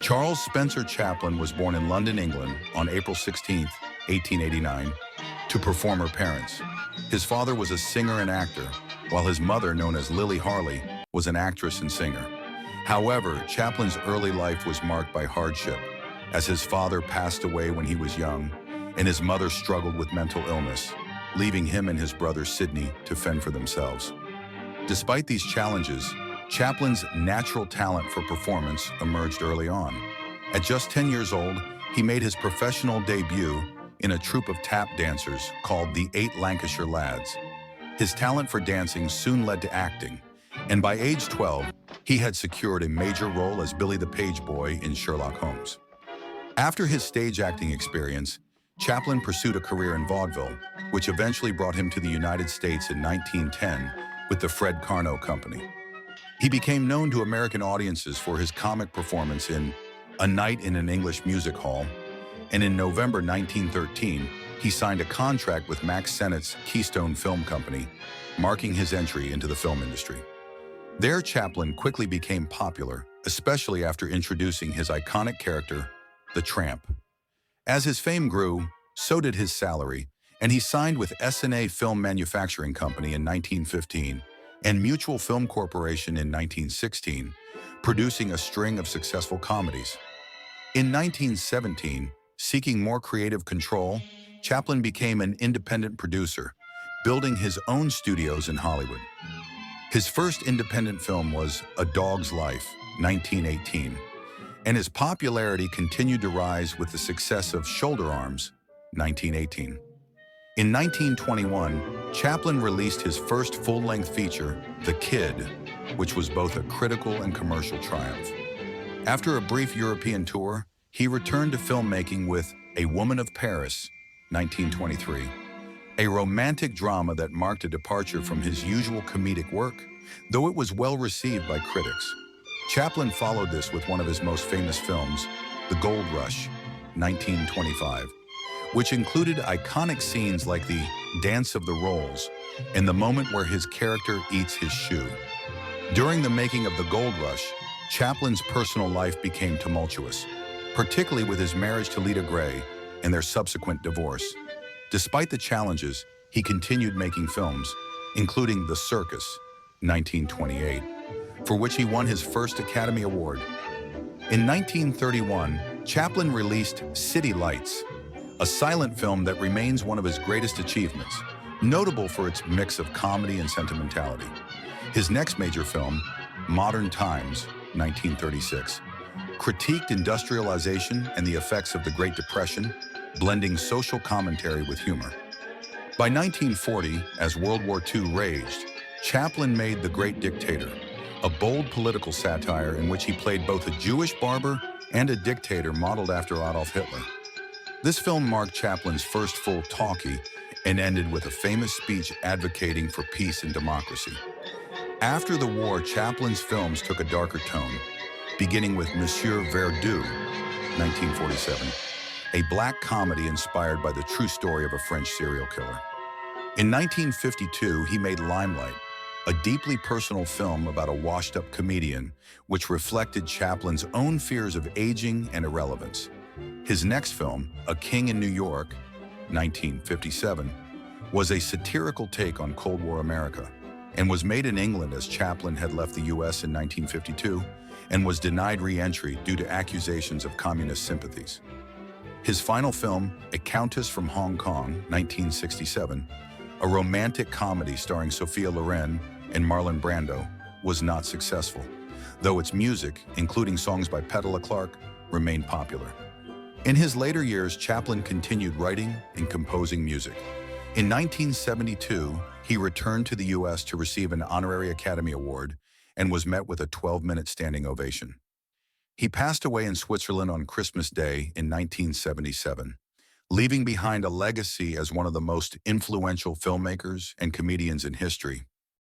Charles Spencer Chaplin was born in London, England on April 16, 1889, to performer parents. His father was a singer and actor, while his mother, known as Lily Harley, was an actress and singer. However, Chaplin's early life was marked by hardship, as his father passed away when he was young, and his mother struggled with mental illness, leaving him and his brother Sidney to fend for themselves. Despite these challenges, Chaplin's natural talent for performance emerged early on. At just 10 years old, he made his professional debut in a troupe of tap dancers called the Eight Lancashire Lads. His talent for dancing soon led to acting, and by age 12, he had secured a major role as Billy the Page Boy in Sherlock Holmes. After his stage acting experience, Chaplin pursued a career in vaudeville, which eventually brought him to the United States in 1910 with the Fred Carnot Company. He became known to American audiences for his comic performance in A Night in an English Music Hall, and in November 1913, he signed a contract with Mack Sennett's Keystone Film Company, marking his entry into the film industry. There, Chaplin quickly became popular, especially after introducing his iconic character, the Tramp. As his fame grew, so did his salary, and he signed with S&A Film Manufacturing Company in 1915 and Mutual Film Corporation in 1916, producing a string of successful comedies. In 1917, seeking more creative control, Chaplin became an independent producer, building his own studios in Hollywood. His first independent film was A Dog's Life, 1918, and his popularity continued to rise with the success of Shoulder Arms, 1918. In 1921, Chaplin released his first full-length feature, The Kid, which was both a critical and commercial triumph. After a brief European tour, he returned to filmmaking with A Woman of Paris, 1923, a romantic drama that marked a departure from his usual comedic work, though it was well received by critics. Chaplin followed this with one of his most famous films, The Gold Rush, 1925, which included iconic scenes like the Dance of the Rolls and the moment where his character eats his shoe. During the making of The Gold Rush, Chaplin's personal life became tumultuous, particularly with his marriage to Lita Grey and their subsequent divorce. Despite the challenges, he continued making films, including The Circus, 1928, for which he won his first Academy Award. In 1931, Chaplin released City Lights, a silent film that remains one of his greatest achievements, notable for its mix of comedy and sentimentality. His next major film, Modern Times, 1936, critiqued industrialization and the effects of the Great Depression, blending social commentary with humor. By 1940, as World War II raged, Chaplin made The Great Dictator, a bold political satire in which he played both a Jewish barber and a dictator modeled after Adolf Hitler. This film marked Chaplin's first full talkie and ended with a famous speech advocating for peace and democracy. After the war, Chaplin's films took a darker tone, beginning with Monsieur Verdoux, 1947, a black comedy inspired by the true story of a French serial killer. In 1952, he made Limelight, a deeply personal film about a washed-up comedian, which reflected Chaplin's own fears of aging and irrelevance. His next film, A King in New York, 1957, was a satirical take on Cold War America and was made in England as Chaplin had left the U.S. in 1952 and was denied re-entry due to accusations of communist sympathies. His final film, A Countess from Hong Kong, 1967, a romantic comedy starring Sophia Loren and Marlon Brando, was not successful, though its music, including songs by Petula Clark, remained popular. In his later years, Chaplin continued writing and composing music. In 1972, he returned to the U.S. to receive an honorary Academy Award and was met with a 12-minute standing ovation. He passed away in Switzerland on Christmas Day in 1977, leaving behind a legacy as one of the most influential filmmakers and comedians in history.